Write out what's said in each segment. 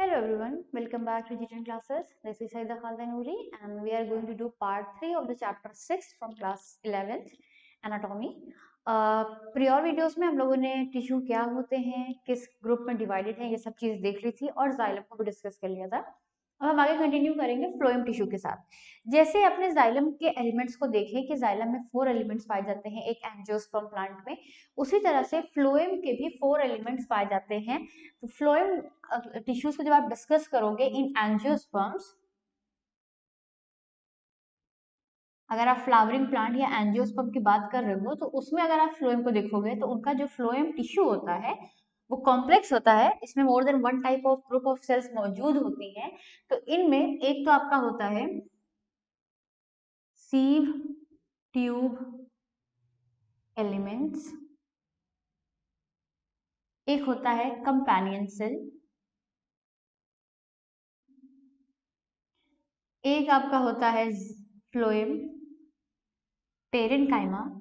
Hello everyone, welcome back to G10 classes. This is Saida Khalda Noori and we are going to do part 3 of the chapter 6 from class 11th anatomy. Prior videos में हम लोगों ने tissue क्या होते हैं, किस group में divided है, ये सब चीज देख ली थी और जाइलम को भी डिस्कस कर लिया था। अब हम आगे कंटिन्यू करेंगे फ्लोएम टिश्यू के साथ। जैसे अपने जाइलम के एलिमेंट्स को देखें कि जाइलम में 4 एलिमेंट्स पाए जाते हैं एक एंजियोस्पर्म प्लांट में, उसी तरह से फ्लोएम के भी 4 एलिमेंट्स पाए जाते हैं। तो फ्लोएम टिश्यूज को जब आप डिस्कस करोगे इन एंजियोस्पर्म्स, अगर आप फ्लावरिंग प्लांट या एंजियोस्पर्म की बात कर रहे हो तो उसमें अगर आप फ्लोएम को देखोगे तो उनका जो फ्लोएम टिश्यू होता है वो कॉम्प्लेक्स होता है। इसमें more than one type of group of cells मौजूद होती हैं। तो इनमें एक तो आपका होता है सीव ट्यूब एलिमेंट्स, एक होता है कंपेनियन सेल, एक आपका होता है फ्लोएम पेरेन्काइमा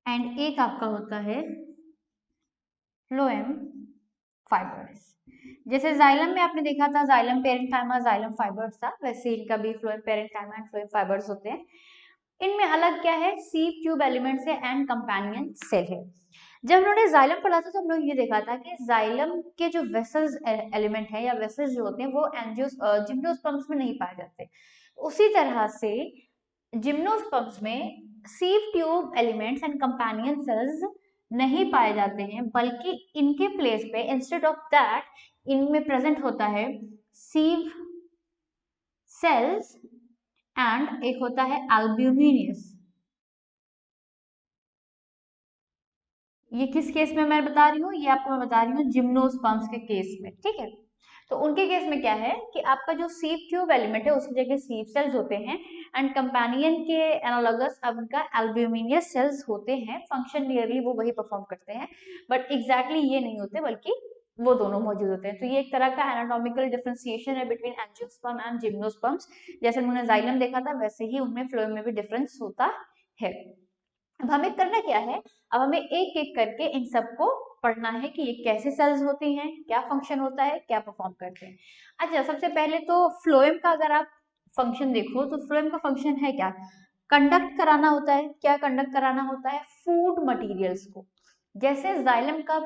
एंड एक आपका होता है फ्लोएम फाइबर्स। जैसे जाइलम में आपने देखा था जाइलम पेरेन्काइमा जाइलम फाइबर्स था, वैसे इनका भी phloem parenchyma and phloem fibres होते हैं। इनमें अलग क्या है, सीव ट्यूब एलिमेंट्स है एंड कंपेनियन सेल है। जब उन्होंने जाइलम पढ़ा था तो हम लोग ये देखा था कि जाइलम के जो वेसल्स एलिमेंट है या वेसल्स जो होते हैं वो जिम्नोस्पर्म्स में नहीं पाए जाते। उसी तरह से जिम्नोस्पर्म्स में sieve tube elements and companion cells नहीं पाए जाते हैं, बल्कि इनके प्लेस पे इंस्टेड ऑफ दैट इनमें प्रेजेंट होता है सीव सेल्स एंड एक होता है एल्ब्यूमिनियस। ये किस केस में मैं बता रही हूँ, ये आपको मैं बता रही हूँ जिम्नोस्पर्म्स के केस में, ठीक है। तो उनके केस में क्या है कि आपका जो सीव ट्यूब एलिमेंट है उसकी जगह सीव सेल्स होते हैं एंड कंपेनियन के एनालॉगस अब उनका एल्ब्यूमिनियस सेल्स होते हैं। फंक्शन नियरली वो वही परफॉर्म करते हैं बट एग्जैक्टली ये नहीं होते, बल्कि वो दोनों मौजूद होते हैं। तो ये एक तरह का एनाटॉमिकल डिफरेंशिएशन है बिटवीन एंजियोस्पर्म एंड जिम्नोस्पर्म्स। जैसे उन्होंने जाइलम देखा था वैसे ही उनमें फ्लोएम में भी डिफरेंस होता है। अब हमें करना क्या है, अब हमें एक एक करके इन सबको पढ़ना है कि ये कैसे सेल्स होती हैं, क्या फंक्शन होता है, क्या परफॉर्म करते हैं। अच्छा, सबसे पहले तो फ्लोएम का अगर आप फंक्शन देखो तो फ्लोएम का फंक्शन है क्या, कंडक्ट कराना होता है। क्या कंडक्ट कराना होता है, फूड मटेरियल्स को। जैसे जाइलम का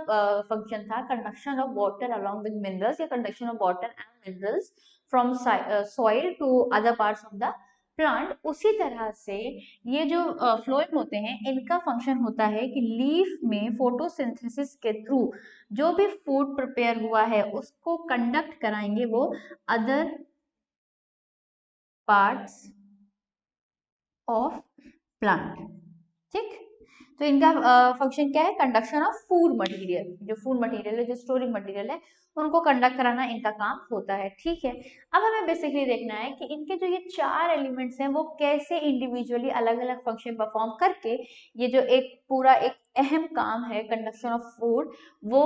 फंक्शन था conduction of water along with minerals या conduction of water and minerals from soil to other parts of the plant, उसी तरह से ये जो फ्लोएम होते हैं इनका फंक्शन होता है कि लीफ में फोटोसिंथेसिस के थ्रू जो भी फूड प्रिपेयर हुआ है उसको कंडक्ट कराएंगे वो अदर पार्ट्स ऑफ प्लांट, ठीक। तो इनका फंक्शन क्या है, कंडक्शन ऑफ फूड मटेरियल। जो फूड मटेरियल है, जो स्टोरिंग मटेरियल है, उनको कंडक्ट कराना इनका काम होता है, ठीक है। अब हमें बेसिकली देखना है कि इनके जो ये 4 एलिमेंट्स हैं वो कैसे इंडिविजुअली अलग अलग फंक्शन परफॉर्म करके ये जो एक पूरा एक अहम काम है कंडक्शन ऑफ फूड, वो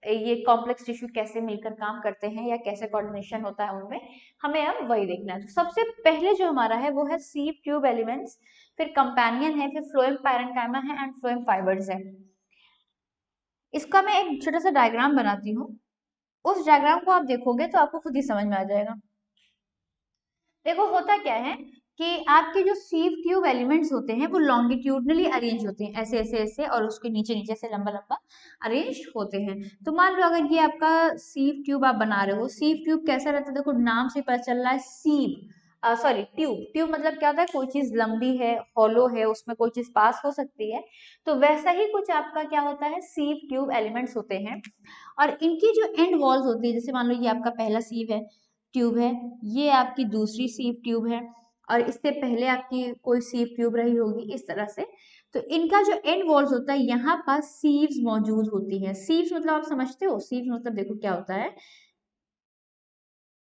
ये कॉम्प्लेक्स टिश्यू कैसे मिलकर काम करते हैं या कैसे कोऑर्डिनेशन होता है उनमें, हमें अब वही देखना है। तो सबसे पहले जो हमारा है वो है सीव ट्यूब एलिमेंट्स, फिर कंपेनियन है, फिर फ्लोएम पैरेन्काइमा है एंड फ्लोएम फाइबर्स है। इसका मैं एक छोटा सा डायग्राम बनाती हूँ, उस डायग्राम को आप देखोगे तो आपको खुद ही समझ में आ जाएगा। देखो होता क्या है कि आपके जो सीव ट्यूब एलिमेंट्स होते हैं वो लॉन्गिट्यूडनली अरेंज होते हैं, ऐसे ऐसे ऐसे, और उसके नीचे नीचे से लंबा लंबा अरेंज होते हैं। तो मान लो अगर ये आपका सीव ट्यूब आप बना रहे हो, सीव ट्यूब कैसा रहता है, देखो नाम से पता चल रहा है सीव, सॉरी ट्यूब, ट्यूब मतलब क्या होता है, कोई चीज लंबी है, हॉलो है, उसमें कोई चीज पास हो सकती है। तो वैसा ही कुछ आपका क्या होता है, सीव ट्यूब एलिमेंट्स होते हैं। और इनकी जो एंड वॉल्स होती है, जैसे मान लो ये आपका पहला सीव है ट्यूब है, ये आपकी दूसरी सीव ट्यूब है, और इससे पहले आपकी कोई सीव ट्यूब रही होगी, इस तरह से। तो इनका जो एंड वॉल्स होता है यहाँ पर सीव्स मौजूद होती है। सीव्स मतलब आप समझते हो, सीव्स मतलब देखो क्या होता है,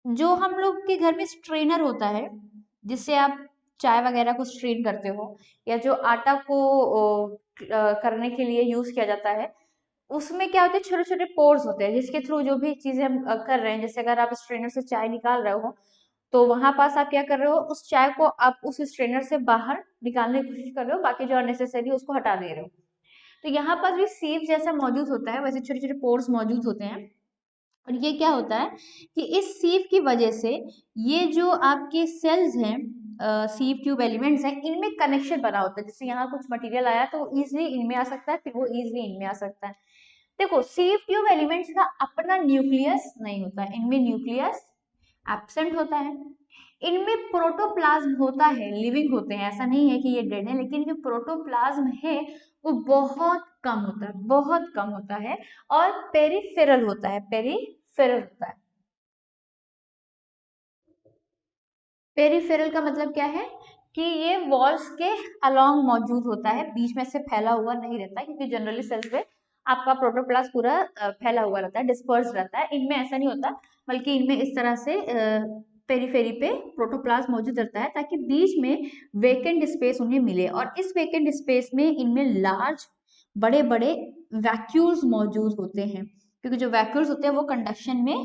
जो हम लोग के घर में स्ट्रेनर होता है जिससे आप चाय वगैरह को स्ट्रेन करते हो, या जो आटा को करने के लिए यूज किया जाता है, उसमें क्या होते हैं, छोटे छोटे पोर्स होते हैं जिसके थ्रू जो भी चीजें हम कर रहे हैं, जैसे अगर आप स्ट्रेनर से चाय निकाल रहे हो तो वहां पास आप क्या कर रहे हो, उस चाय को आप उस स्ट्रेनर से बाहर निकालने की कोशिश कर रहे हो, बाकी जो अननेसेसरी उसको हटा दे रहे हो। तो यहाँ पर भी सीव जैसा मौजूद होता है, वैसे छोटे छोटे पोर्स मौजूद होते हैं। और ये क्या होता है कि इस सीव की वजह से ये जो आपके सेल्स हैं, सीव ट्यूब एलिमेंट्स हैं, इनमें कनेक्शन बना होता है। जैसे यहाँ कुछ मटेरियल आया तो इजिली इनमें आ सकता है, फिर वो इजिली इनमें आ सकता है। देखो, सीव ट्यूब एलिमेंट्स का अपना न्यूक्लियस नहीं होता है, इनमें न्यूक्लियस एब्सेंट होता है। इनमें प्रोटोप्लाज्म होता है, लिविंग होते हैं, ऐसा नहीं है कि ये डेड है, लेकिन जो प्रोटोप्लाज्म है वो बहुत कम होता है, बहुत कम होता है, और पेरिफेरल होता है, पेरिफेरल होता है। पेरिफेरल का मतलब क्या है कि ये वॉल्स के अलोंग मौजूद होता है, बीच में से फैला हुआ नहीं रहता है, क्योंकि जनरली सेल्स में आपका प्रोटोप्लाज्म पूरा फैला हुआ रहता है, डिस्पर्स रहता है। इनमें ऐसा नहीं होता, बल्कि इनमें इस तरह से पेरीफेरी पे प्रोटोप्लाज्म मौजूद रहता है, ताकि बीच में वेकेंट स्पेस उन्हें मिले, और इस वेकेंट स्पेस में इनमें लार्ज बड़े बड़े वैक्यूल्स मौजूद होते हैं, क्योंकि जो वैक्यूल्स होते हैं वो कंडक्शन में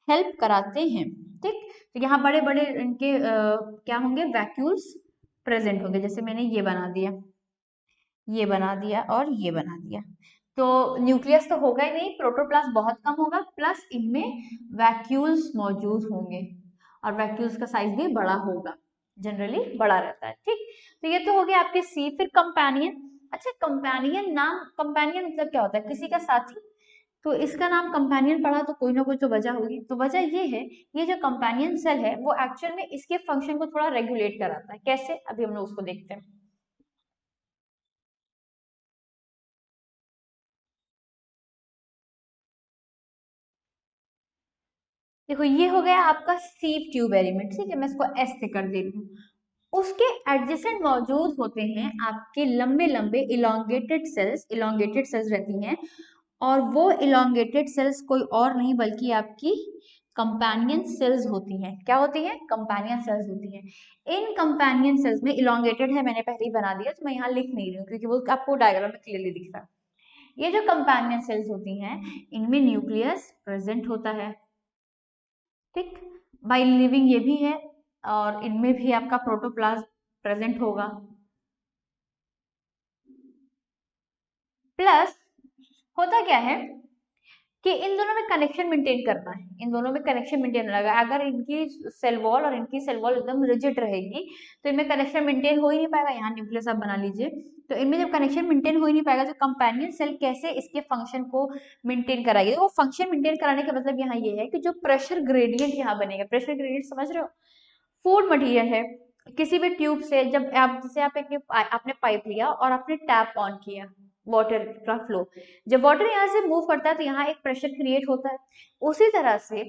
हेल्प कराते हैं। ठीक, तो यहाँ बड़े बड़े इनके क्या होंगे, वैक्यूल्स प्रेजेंट होंगे। जैसे मैंने ये बना दिया, ये बना दिया और ये बना दिया, तो न्यूक्लियस तो होगा ही नहीं, प्रोटोप्लास्ट बहुत कम होगा, प्लस इनमें वैक्यूल्स मौजूद होंगे, और वैक्यूल्स का साइज भी बड़ा होगा, जनरली बड़ा रहता है। ठीक, तो ये तो हो गया आपके सी। फिर कंपेनियन। अच्छा, कंपेनियन नाम, कंपेनियन मतलब क्या होता है, किसी का साथी। तो इसका नाम कंपेनियन पड़ा तो कोई ना कोई तो वजह होगी। तो वजह ये है, ये जो कंपेनियन सेल है वो एक्चुअल में इसके फंक्शन को थोड़ा रेगुलेट कराता है। कैसे, अभी हम लोग उसको देखते हैं। देखो, ये हो गया आपका सीव ट्यूब एलिमेंट, ठीक है, मैं इसको एस से कर देती हूँ। उसके एडजेसेंट मौजूद होते हैं आपके लंबे लंबे इलोंगेटेड सेल्स रहती हैं, और वो इलोंगेटेड सेल्स कोई और नहीं बल्कि आपकी कंपेनियन सेल्स होती हैं। क्या होती हैं, कंपेनियन सेल्स होती हैं। इन कंपेनियन सेल्स में इलोंगेटेड है, मैंने पहले ही बना दिया, तो मैं यहाँ लिख नहीं रही हूँ क्योंकि वो आपको डायग्राम में क्लियरली दिख रहा है। ये जो कंपेनियन सेल्स होती हैं, इनमें न्यूक्लियस प्रेजेंट होता है। ठीक, बाई लिविंग ये भी है, और इनमें भी आपका प्रोटोप्लाज्म प्रेजेंट होगा। प्लस होता क्या है कि इन दोनों में कनेक्शन मेंटेन करना है, इन दोनों में कनेक्शन मेंटेन रहेगा। अगर इनकी सेल वॉल और इनकी सेल वॉल एकदम रिजिड रहेगी तो इनमें कनेक्शन मेंटेन हो ही नहीं पाएगा। यहाँ न्यूक्लियस आप बना लीजिए, तो इनमें जब कनेक्शन मेंटेन हो ही नहीं पाएगा, तो कंपेनियन सेल कैसे इसके फंक्शन को मेंटेन कराएगी। तो वो फंक्शन मेंटेन कराने का मतलब यहाँ ये है कि जो प्रेशर ग्रेडियंट यहाँ बनेगा, प्रेशर ग्रेडियंट समझ रहे हो, फूड मटेरियल है, किसी भी ट्यूब से जब आप, जैसे आप आपने पाइप लिया और आपने टैप ऑन किया, वाटर का फ्लो, जब वाटर यहाँ से मूव करता है तो यहाँ एक प्रेशर क्रिएट होता है। उसी तरह से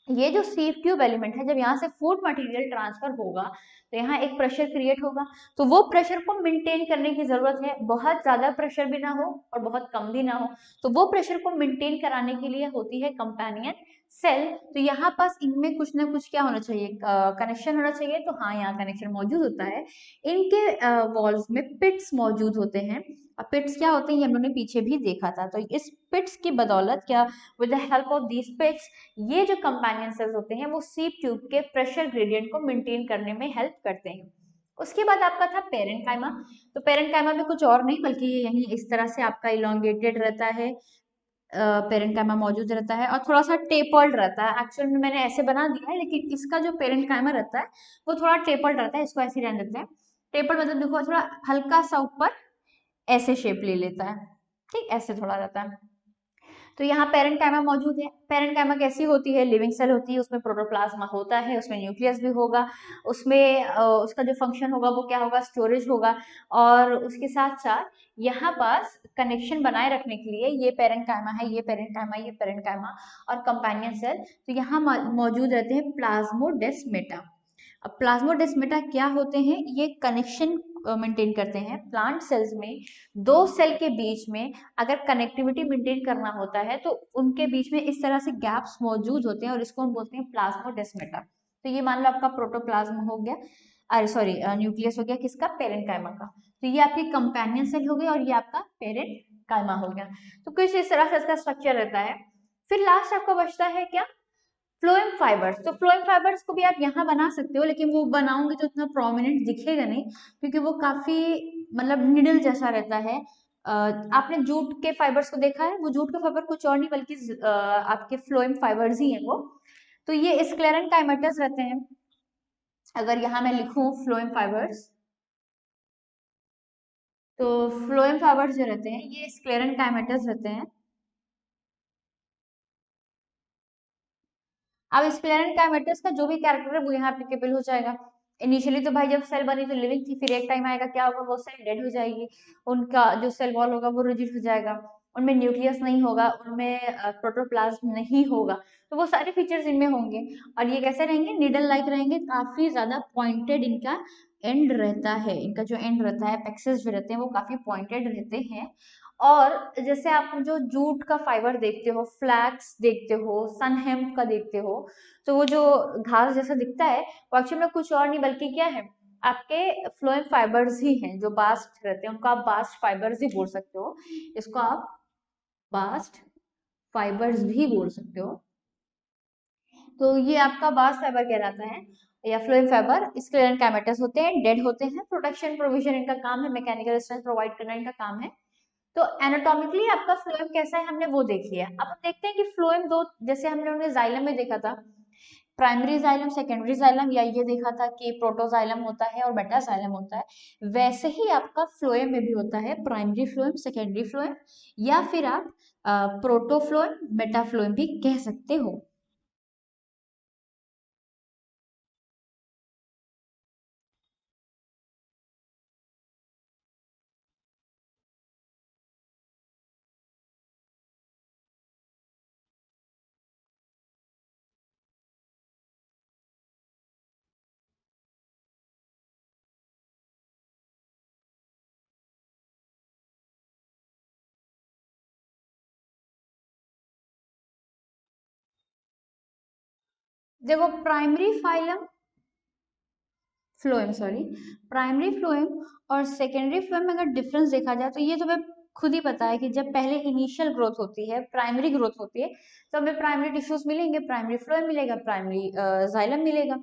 ये जो सीव ट्यूब एलिमेंट है, जब यहाँ से फूड मटेरियल ट्रांसफर होगा तो यहाँ एक प्रेशर क्रिएट होगा। तो वो प्रेशर को मेंटेन करने की जरूरत है, बहुत ज्यादा प्रेशर भी ना हो और बहुत कम भी ना हो। तो वो प्रेशर को मेंटेन कराने के लिए होती है कंपेनियन सेल। तो यहाँ पास इनमें कुछ ना कुछ क्या होना चाहिए, कनेक्शन होना चाहिए। तो हाँ, यहाँ कनेक्शन मौजूद होता है। इनके वॉल्स में पिट्स मौजूद होते हैं। और पिट्स क्या होते हैं, ये हम लोगों ने पीछे भी देखा था। तो इस पिट्स की बदौलत क्या, with the help of these pits, ये जो कंपेनियन सेल्स होते हैं वो सीव ट्यूब के प्रेशर ग्रेडियंट को मेंटेन करने में हेल्प करते हैं। उसके बाद आपका था पेरेंकाइमा। तो पेरेंकाइमा में कुछ और नहीं बल्कि ये यही इस तरह से आपका इलोंगेटेड रहता है, पेरेंकाइमा मौजूद रहता है, और थोड़ा सा टेपर्ड रहता है। एक्चुअल में मैंने ऐसे बना दिया है, लेकिन इसका जो पेरेंकाइमा रहता है वो थोड़ा टेपर्ड रहता है, इसको ऐसे ही रहने देते हैं। टेपर्ड मतलब देखो, थोड़ा हल्का सा ऊपर ऐसे शेप ले लेता है। ठीक, ऐसे थोड़ा रहता है। तो यहाँ पेरेंकाइमा मौजूद है। पेरेंकाइमा कैसी होती है, लिविंग सेल होती है, उसमें प्रोटोप्लाज्मा होता है, उसमें न्यूक्लियस भी होगा, उसमें उसका जो फंक्शन होगा वो क्या होगा, स्टोरेज होगा। और उसके साथ साथ यहाँ पास कनेक्शन बनाए रखने के लिए ये पेरेंकाइमा है, ये पेरेंकाइमा, ये पेरेंकाइमा और कंपेनियन सेल, तो यहाँ मौजूद रहते हैं प्लाज्मोडेस्मेटा। अब प्लाज्मोडेस्मेटा क्या होते हैं, ये कनेक्शन मेंटेन करते हैं प्लांट सेल्स में। दो सेल के बीच में अगर कनेक्टिविटी मेंटेन करना होता है तो उनके बीच में इस तरह से गैप्स मौजूद होते हैं, और इसको हम बोलते हैं प्लाज्मोडेस्मेटा। तो ये मान लो आपका प्रोटोप्लाज्म हो गया, अरे सॉरी, न्यूक्लियस हो गया किसका, पेरेंकाइमा का। तो ये आपकी कंपेनियन सेल हो गई और ये आपका पेरेंकाइमा हो गया। तो कुछ इस तरह से इसका स्ट्रक्चर रहता है। फिर लास्ट आपका बचता है क्या, फ्लोएम फाइबर्स। तो फ्लोएम फाइबर्स को भी आप यहाँ बना सकते हो, लेकिन वो बनाओगे तो इतना प्रोमिनेंट दिखेगा नहीं, क्योंकि वो काफी मतलब निडल जैसा रहता है, आपने जूट के फाइबर्स को देखा है, वो जूट के फाइबर कुछ और नहीं बल्कि आपके फ्लोएम फाइबर्स ही हैं वो। तो ये स्क्लेरन काइमेटस रहते हैं। अगर यहाँ मैं लिखूं फ्लोएम फाइबर्स, तो फ्लोएम फाइबर्स जो रहते हैं ये स्क्लेरन काइमेटस रहते हैं। अब स्क्लेरन काइमेटस का जो भी कैरेक्टर है वो यहाँ एप्लीकेबल हो जाएगा। इनिशियली तो भाई जब सेल बनी तो लिविंग थी, फिर एक टाइम आएगा क्या होगा, वो सेल डेड हो जाएगी, उनका जो सेल वॉल होगा वो रिजिड हो जाएगा, उनमें न्यूक्लियस नहीं होगा, उनमें प्रोटोप्लाज्म नहीं होगा, तो वो सारे फीचर्स इनमें होंगे। और ये कैसे रहेंगे, निडल लाइक रहेंगे, काफी ज्यादा पॉइंटेड इनका एंड रहता है, इनका जो एंड रहता है, पेक्सेस जो रहते हैं वो काफी पॉइंटेड रहते हैं। और जैसे आप जो जूट का फाइबर देखते हो, फ्लैक्स देखते हो, सन हेम्प का देखते हो, तो वो जो घास जैसा दिखता है वो एक्चुअली में कुछ और नहीं बल्कि क्या है, आपके फ्लोएम फाइबर्स ही हैं जो बास्ट रहते हैं, उनको आप बास्ट फाइबर्स ही बोल सकते हो, इसको आप बास्ट फाइबर्स भी बोल सकते हो। तो ये आपका बास्ट फाइबर कहलाता है या फ्लोएम फाइबर। स्क्लेरल कैमेटस होते हैं, डेड होते हैं, प्रोटेक्शन प्रोविजन इनका काम है, मैकेनिकल स्ट्रेंथ प्रोवाइड करना इनका काम है। तो एनाटॉमिकली आपका फ्लोएम कैसा है हमने वो देख लिया। अब हम देखते हैं कि फ्लोएम दो, जैसे हमने उन्हें जाइलम में देखा था, प्राइमरी जाइलम, सेकेंडरी जाइलम, या ये देखा था कि प्रोटोजाइलम होता है और मेटाजाइलम होता है, वैसे ही आपका फ्लोएम में भी होता है प्राइमरी फ्लोएम, सेकेंडरी फ्लोएम, या फिर आप प्रोटोफ्लोएम, मेटाफ्लोएम भी कह सकते हो। देखो primary phylum phloem, sorry, primary phloem और सेकेंडरी फ्लोएम में अगर डिफरेंस देखा जाए तो ये तुम्हें खुद ही पता है कि जब पहले इनिशियल ग्रोथ होती है, प्राइमरी ग्रोथ होती है, तो हमें प्राइमरी टिश्यूज मिलेंगे, प्राइमरी फ्लोएम मिलेगा, प्राइमरी जाइलम मिलेगा।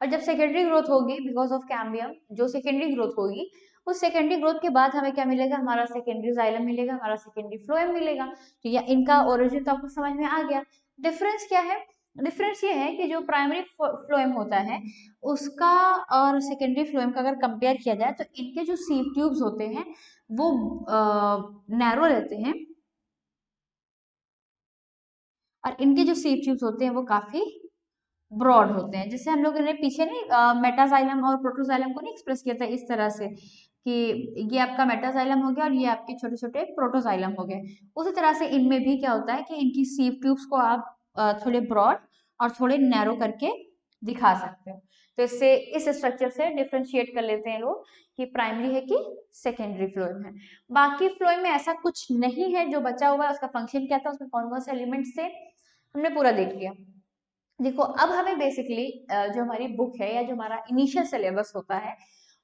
और जब सेकेंडरी ग्रोथ होगी बिकॉज ऑफ कैम्बियम, जो सेकेंडरी ग्रोथ होगी, उस सेकेंडरी ग्रोथ के बाद हमें क्या मिलेगा, हमारा सेकेंडरी जाइलम मिलेगा, हमारा सेकेंडरी फ्लोएम मिलेगा। तो या इनका ओरिजिन तो आपको समझ में आ गया। डिफरेंस क्या है, डिफरेंस ये है कि जो प्राइमरी फ्लोएम होता है उसका और सेकेंडरी फ्लोएम का अगर कंपेयर किया जाए तो इनके जो सीव ट्यूब्स होते हैं वो नैरो रहते हैं, और इनके जो सीव ट्यूब्स होते हैं वो काफी ब्रॉड होते हैं। जैसे हम लोगों ने पीछे नहीं मेटाजाइलम और प्रोटोजाइलम को नहीं एक्सप्रेस किया था इस तरह से कि ये आपका मेटाजाइलम हो गया और ये आपके छोटे छोटे प्रोटोजाइलम हो गए, उसी तरह से इनमें भी क्या होता है कि इनकी सीव ट्यूब्स को आप थोड़े ब्रॉड और थोड़े नैरो करके दिखा सकते हो। तो इससे इस स्ट्रक्चर से डिफ्रेंशिएट कर लेते हैं लोग कि प्राइमरी है कि सेकेंडरी फ्लोएम है। बाकी फ्लोएम में ऐसा कुछ नहीं है, जो बचा हुआ है उसका फंक्शन क्या था, उसमें कौन कौन से एलिमेंट्स थे, हमने पूरा देख लिया। देखो अब हमें बेसिकली जो हमारी बुक है या जो हमारा इनिशियल सिलेबस होता है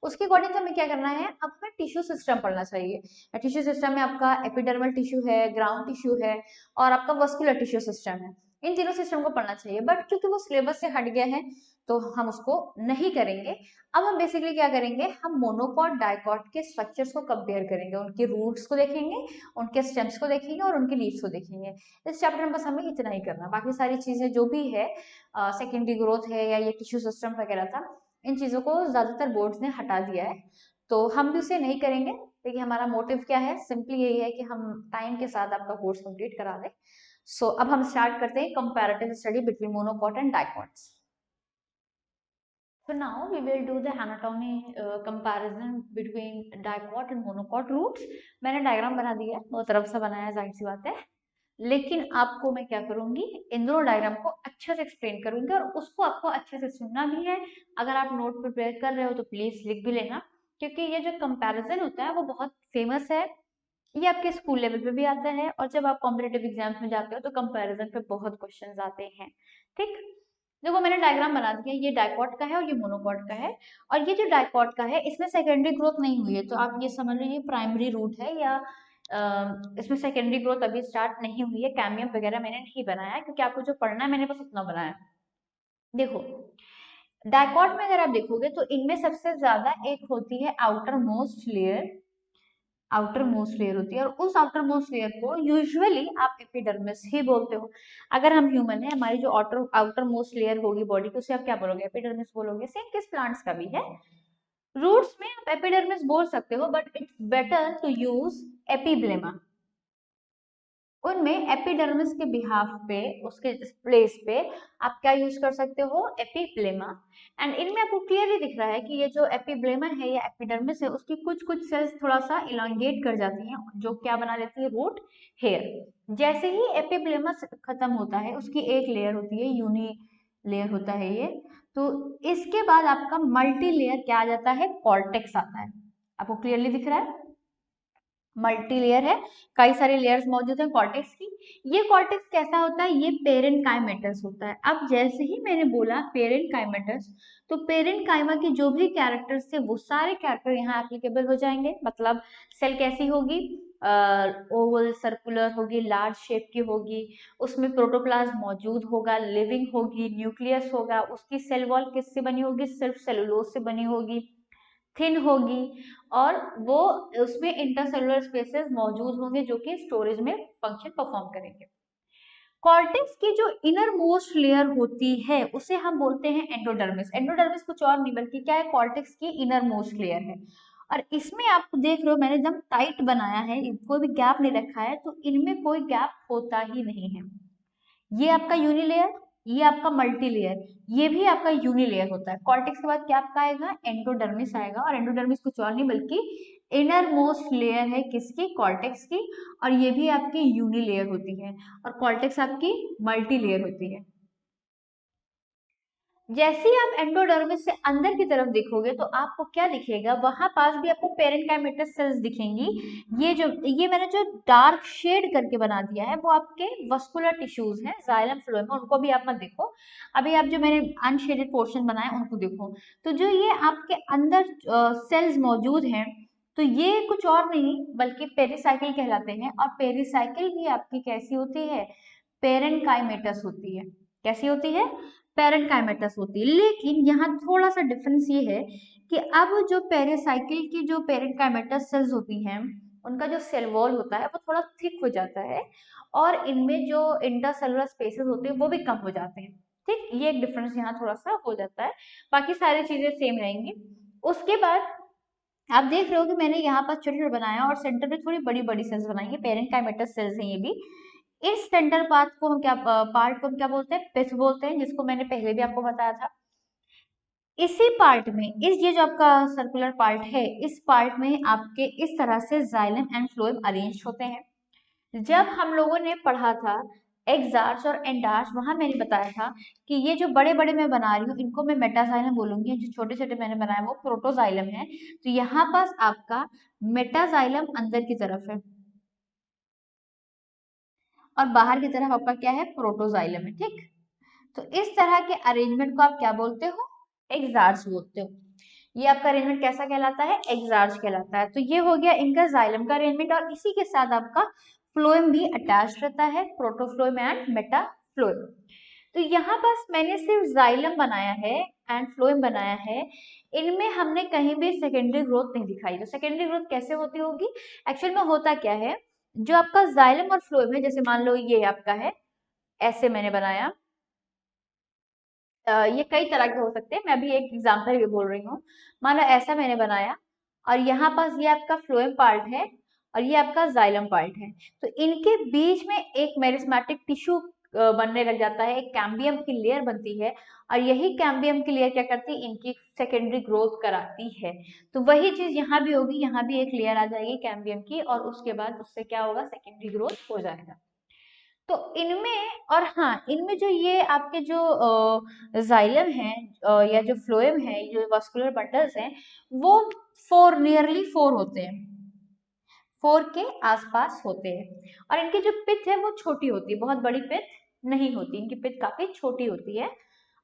उसके अकॉर्डिंग हमें क्या करना है, अब हमें टिश्यू सिस्टम पढ़ना चाहिए। टिश्यू सिस्टम में आपका एपिडर्मल टिश्यू है, ग्राउंड टिश्यू है और आपका वस्कुलर टिश्यू सिस्टम है। इन तीनों सिस्टम को पढ़ना चाहिए, बट क्योंकि वो सिलेबस से हट गया है तो हम उसको नहीं करेंगे। अब हम बेसिकली क्या करेंगे, हम मोनोकॉट डाइकॉट के स्ट्रक्चर्स को कंपेयर करेंगे, उनके रूट्स को देखेंगे, उनके स्टेम्स को देखेंगे और उनके लीव्स को देखेंगे। इस चैप्टर में बस हमें इतना ही करना, बाकी सारी चीजें जो भी है सेकेंडरी ग्रोथ है या ये टिश्यू सिस्टम वगैरह था, इन चीज़ों को ज़्यादातर बोर्ड्स ने हटा दिया है, तो हम भी उसे नहीं करेंगे। देखिए हमारा मोटिव क्या है, सिंपली यही है कि हम टाइम के साथ आपका कोर्स कंप्लीट करा दें। सो अब हम स्टार्ट करते हैं comparative study between monocot and dicots. So now we will do the anatomy comparison between dicot and monocot roots। मैंने डायग्राम बना दिया है, वो तरफ से बनाया है, जाहिर सी बात है, लेकिन आपको मैं क्या करूंगी, इन दोनों डायग्राम को अच्छे से एक्सप्लेन करूंगी और उसको आपको अच्छे से सुनना भी है। अगर आप नोट प्रिपेयर कर रहे हो तो प्लीज लिख भी लेना, क्योंकि ये जो कंपैरिजन होता है वो बहुत फेमस है, ये आपके स्कूल लेवल पे भी आता है और जब आप कॉम्पिटेटिव एग्जाम्स में जाते हो तो कंपैरिजन पे बहुत क्वेश्चंस आते हैं। ठीक, देखो मैंने डायग्राम बना दिया, ये डाइकॉट का है और ये मोनोकॉट का है। और ये जो डाइकॉट का है इसमें सेकेंडरी ग्रोथ नहीं हुई है, तो आप ये समझ लीजिए प्राइमरी रूट है, या इसमें सेकेंडरी ग्रोथ अभी स्टार्ट नहीं हुई है, कैमियम वगैरह मैंने नहीं बनाया है, क्योंकि आपको जो पढ़ना है मैंने बस उतना बनाया है। देखो डाइकॉट में अगर आप देखोगे तो इनमें सबसे ज्यादा एक होती है outer most layer, outer most layer होती है, और उस आउटर मोस्ट लेयर को यूजुअली आप एपिडर्मिस ही बोलते हो। अगर हम ह्यूमन है, हमारी जो आउटर मोस्ट लेयर होगी बॉडी की, उसे आप क्या बोलोगे? एपिडर्मिस बोलोगे। सेम किस प्लांट्स का भी है। रूट्स में आप एपिडर्मिस बोल सकते हो, but it's better to use epiblema. उनमें एपिडर्मिस के बिहाफ पे, उसके प्लेस पे आप क्या यूज कर सकते हो? एपिब्लेमा। एंड इनमें आपको क्लियरली दिख रहा है कि ये जो एपिब्लेमा है या एपिडर्मिस है, उसकी कुछ कुछ सेल्स थोड़ा सा इलांगेट कर जाती हैं, जो क्या बना लेती है? Root hair. जैसे ही एपिब्लेमा खत्म होता है, उसकी एक लेयर होती है, यूनी लेयर होता है ये। तो इसके बाद आपका मल्टी लेयर क्या आ जाता है? कॉर्टेक्स आता है। आपको क्लियरली दिख रहा है? मल्टी लेयर है, कई सारे लेयर्स मौजूद हैं कॉर्टेक्स की। ये कॉर्टेक्स कैसा होता है? ये पेरेंट काइमेटस होता है। अब जैसे ही मैंने बोला पेरेंट काइमेटस, तो पेरेंट काइमा के जो भी कैरेक्टर्स थे वो सारे कैरेक्टर यहाँ एप्लीकेबल हो जाएंगे। मतलब सेल कैसी होगी? ओवल सर्कुलर होगी, लार्ज शेप की होगी, उसमें प्रोटोप्लाज्म मौजूद होगा, लिविंग होगी, न्यूक्लियस होगा, उसकी सेल वॉल किससे बनी होगी? सिर्फ सेलुलोज से बनी होगी, थिन होगी, और वो उसमें इंटरसेलुलर स्पेसेस मौजूद होंगे जो कि स्टोरेज में फंक्शन परफॉर्म करेंगे। कॉर्टेक्स की जो इनर मोस्ट लेयर होती है उसे हम बोलते हैं एंडोडर्मिस। एंडोडर्मिस कुछ और नहीं बल्कि क्या है? कॉर्टेक्स की इनर मोस्ट लेयर है। और इसमें आप देख रहे हो मैंने एकदम टाइट बनाया है, कोई भी गैप नहीं रखा है, तो इनमें कोई गैप होता ही नहीं है। ये आपका यूनी लेयर, ये आपका मल्टी लेयर, ये भी आपका यूनी लेयर होता है। कॉर्टेक्स के बाद क्या आपका आएगा? एंडोडर्मिस आएगा। और एंडोडर्मिस कुछ और नहीं बल्कि इनर मोस्ट लेयर है किसकी? कॉर्टेक्स की। और ये भी आपकी यूनी लेयर होती है, और कॉर्टेक्स आपकी मल्टी लेयर होती है। जैसे ही आप एंडोडर्मिस से अंदर की तरफ देखोगे तो आपको क्या दिखेगा? वहां पास भी आपको पेरेन्काइमेटस सेल्स दिखेंगी। ये मैंने जो डार्क शेड करके बना दिया है वो आपके वस्कुलर टिश्यूज हैं, जाइलम फ्लोएम, उनको भी आप मत देखो। अभी आप जो मैंने अनशेडेड पोर्शन बनाए उनको देखो। तो जो ये आपके अंदर सेल्स मौजूद हैं, तो ये कुछ और नहीं बल्कि पेरिसाइकिल कहलाते हैं। और पेरिसाइकिल भी आपकी कैसी होती है? पेरेन्काइमेटस होती है। कैसी होती है? पेरेन्काइमेटस होती है। लेकिन यहाँ थोड़ा सा डिफरेंस ये है कि अब जो पेरिसाइकिल की जो पेरेन्काइमेटस सेल्स होती हैं, उनका जो सेल वॉल होता है वो थोड़ा थिक हो जाता है, और इनमें जो इंटरसेलुलर स्पेसेस होते हैं वो भी कम हो जाते हैं। ठीक, ये एक डिफरेंस यहाँ थोड़ा सा हो जाता है, बाकी सारी चीजें सेम रहेंगी। उसके बाद आप देख रहे हो कि मैंने यहाँ पर छोटे छोटे बनाया और सेंटर में थोड़ी बड़ी बड़ी सेल्स बनाई है, पेरेन्काइमेटस सेल्स हैं ये भी। इस सेंटर पार्ट को हम क्या बोलते हैं? पिथ बोलते हैं, जिसको मैंने पहले भी आपको बताया था। इसी पार्ट में, इस ये जो आपका सर्कुलर पार्ट है, इस पार्ट में आपके इस तरह से जाइलम एंड फ्लोएम अरेंज होते हैं। जब हम लोगों ने पढ़ा था एक्सार्च और एंडार्च, वहां मैंने बताया था कि ये जो बड़े बड़े मैं बना रही हूँ इनको मैं मेटाजाइलम बोलूंगी, जो छोटे छोटे मैंने बनाए वो प्रोटोजाइलम है। तो यहाँ पास आपका मेटाजाइलम अंदर की तरफ है, और बाहर की तरफ आपका क्या है? प्रोटोजाइलम है। ठीक, तो इस तरह के अरेंजमेंट को आप क्या बोलते हो? एक्सार्च बोलते हो। ये आपका अरेंजमेंट कैसा कहलाता है? एक्सार्च कहलाता है। तो ये हो गया इनका जाइलम का अरेंजमेंट, और इसी के साथ आपका फ्लोएम भी अटैच रहता है, प्रोटोफ्लोएम एंड मेटाफ्लोएम। तो यहाँ बस मैंने सिर्फ जाइलम बनाया है एंड फ्लोएम बनाया है, इनमें हमने कहीं भी सेकेंडरी ग्रोथ नहीं दिखाई। तो सेकेंडरी ग्रोथ कैसे होती होगी? एक्चुअल में होता क्या है, जो आपका जाइलम और फ्लोएम है, जैसे मान लो ये आपका है, ऐसे मैंने बनाया, ये कई तरह के हो सकते हैं, मैं अभी एक एग्जांपल ये बोल रही हूँ। मान लो ऐसा मैंने बनाया, और यहाँ पास ये आपका फ्लोएम पार्ट है, और ये आपका जाइलम पार्ट है। तो इनके बीच में एक मेरिस्मेटिक टिश्यू बनने लग जाता है, एक कैम्बियम की लेयर बनती है, और यही कैम्बियम की लेयर क्या करती है? इनकी सेकेंडरी ग्रोथ कराती है। तो वही चीज यहाँ भी होगी, यहाँ भी एक लेयर आ जाएगी कैम्बियम की, और उसके बाद उससे क्या होगा? सेकेंडरी ग्रोथ हो जाएगा। तो इनमें, और हाँ, इनमें जो ये आपके जो जाइलम है या जो फ्लोएम है, जो वास्कुलर बंडल्स हैं, वो नियरली फोर होते हैं, फोर के आसपास होते हैं। और इनकी जो पिथ है वो छोटी होती है, बहुत बड़ी पिथ नहीं होती, इनकी पिथ काफी छोटी होती है।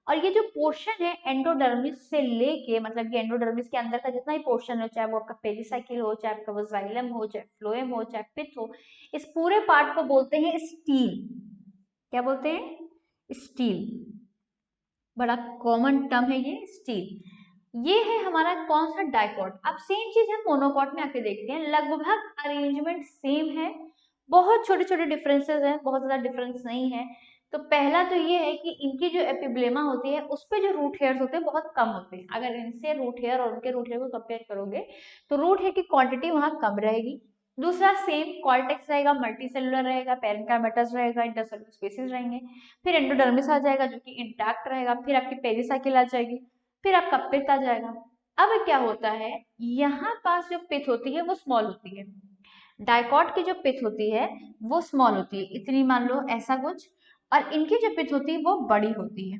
और ये जो पोर्शन है एंडोडर्मिस से लेके, मतलब कि एंडोडर्मिस के अंदर का जितना भी पोर्शन हो, चाहे वो आपका पेरिसाइकिल हो, चाहे आपका वो जाइलम हो, चाहे फ्लोएम हो, चाहे पिथ हो, इस पूरे पार्ट को बोलते हैं स्टील। क्या बोलते हैं? स्टील। बड़ा कॉमन टर्म है ये, स्टील। ये है हमारा कौन सा डाइकॉट। अब सेम चीज हम मोनोकॉट में आके देखते हैं, लगभग अरेंजमेंट सेम है, बहुत छोटे छोटे डिफरेंसेस हैं, बहुत ज्यादा डिफरेंस नहीं है। तो पहला तो ये है कि इनकी जो एपिब्लेमा होती है उस पे जो रूट हेयर्स होते हैं बहुत कम होते हैं। अगर इनसे रूट हेयर और उनके रूट हेयर को कंपेयर करोगे तो रूट हेयर की क्वांटिटी वहां कम रहेगी। दूसरा सेम कॉर्टेक्स रहेगा, मल्टीसेलुलर रहेगा, पेरेन्काइमेटस रहेगा, इंटरसेलुलर स्पेसिस रहेंगे। फिर एंडोडर्मिस आ जाएगा जो कि इंटैक्ट रहेगा। फिर आपकी पेरिसाइकिल आ जाएगी। फिर आपका पित्त आ जाएगा। अब क्या होता है, यहाँ पास जो पित्त होती है वो स्मॉल होती है, डाइकॉट की जो पित्त होती है वो स्मॉल होती है, इतनी मान लो ऐसा कुछ। और इनकी जो पित्त होती है वो बड़ी होती है।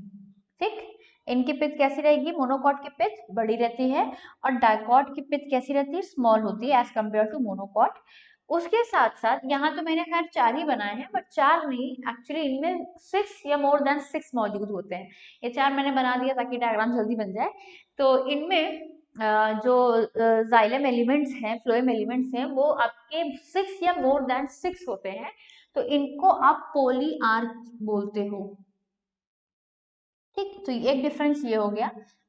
ठीक, इनकी पित्त कैसी रहेगी, मोनोकॉट की पित्त बड़ी रहती है और डाइकॉट की पित्त कैसी रहती है, स्मॉल होती है एज कम्पेयर टू मोनोकॉट। उसके साथ साथ यहाँ तो मैंने खैर 4 ही बनाए हैं, बट 4 नहीं, एक्चुअली इनमें 6 या मोर देन 6 मौजूद होते हैं। ये 4 मैंने बना दिया ताकि डायग्राम जल्दी बन जाए। तो इनमें जो जाइलम एलिमेंट्स हैं, फ्लोएम एलिमेंट्स हैं, वो आपके 6 या मोर देन 6 होते हैं। तो इनको आप पोली आर्क बोलते हो। ठीक, तो एक डिफरेंस ये हो गया।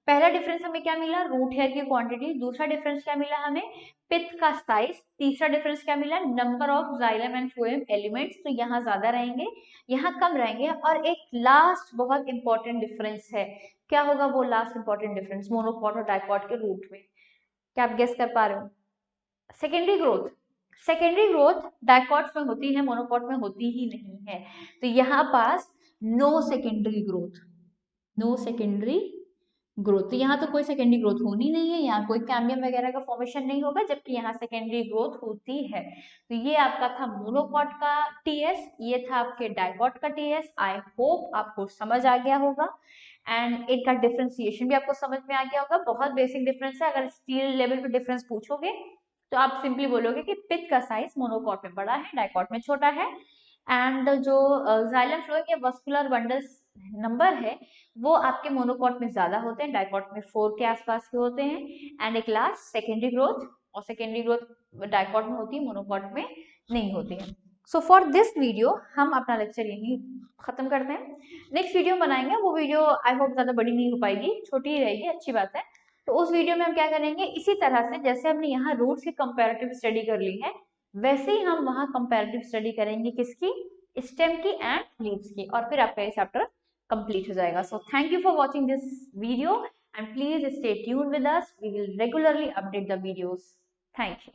पहला डिफरेंस हमें क्या मिला, रूट हेयर की क्वांटिटी। दूसरा डिफरेंस क्या मिला हमें, पित्त का साइज। तीसरा डिफरेंस क्या मिला, number of xylem and phloem elements, तो यहाँ ज्यादा रहेंगे, यहाँ कम रहेंगे। और एक लास्ट बहुत इंपॉर्टेंट डिफरेंस है, क्या होगा वो लास्ट इंपॉर्टेंट डिफरेंस मोनोकॉट और डाइकॉट के रूट में, क्या आप गेस कर पा रहे हो, secondary growth. Secondary growth dicot में होती है, मोनोकॉट में होती ही नहीं है। तो यहाँ पास no secondary growth, no secondary growth, तो यहाँ तो कोई सेकेंडरी ग्रोथ होनी नहीं है, यहाँ कोई कैम्बियम वगैरह का फॉर्मेशन नहीं होगा, जबकि यहाँ सेकेंडरी ग्रोथ होती है। तो ये आपका था मोनोकॉट का टीएस, ये था आपके डाइकॉट का टीएस। आई होप आपको समझ आ गया होगा एंड इनका डिफरेंशिएशन भी आपको समझ में आ गया होगा। बहुत बेसिक डिफरेंस है, अगर स्टील लेवल पे डिफरेंस पूछोगे तो आप सिंपली बोलोगे कि पित्त का साइज मोनोकॉट में बड़ा है, डाइकॉट में छोटा है। एंड जो जाइलम फ्लोएम या वस्कुलर बंडल्स नंबर है वो आपके मोनोकॉट में ज्यादा होते हैं, डाइकॉट में 4 के आसपास के होते हैं। एंड एक लास्ट सेकेंडरी ग्रोथ, और सेकेंडरी ग्रोथ डाइकॉट में होती है, मोनोकॉट में नहीं होती है। सो फॉर दिस वीडियो हम अपना लेक्चर यहीं खत्म करते हैं। नेक्स्ट वीडियो बनाएंगे, वो वीडियो आई होप ज्यादा बड़ी नहीं हो पाएगी, छोटी ही रहेगी, अच्छी बात है। तो उस वीडियो में हम क्या करेंगे, इसी तरह से जैसे हमने यहाँ रूट्स की कंपैरेटिव स्टडी कर ली है, वैसे ही हम वहाँ कंपैरेटिव स्टडी करेंगे किसकी, स्टेम की एंड लीव्स की, और फिर आपका ये चैप्टर कंप्लीट हो जाएगा। So thank you for watching this video and please stay tune with us, we will regularly update the videos. Thank you.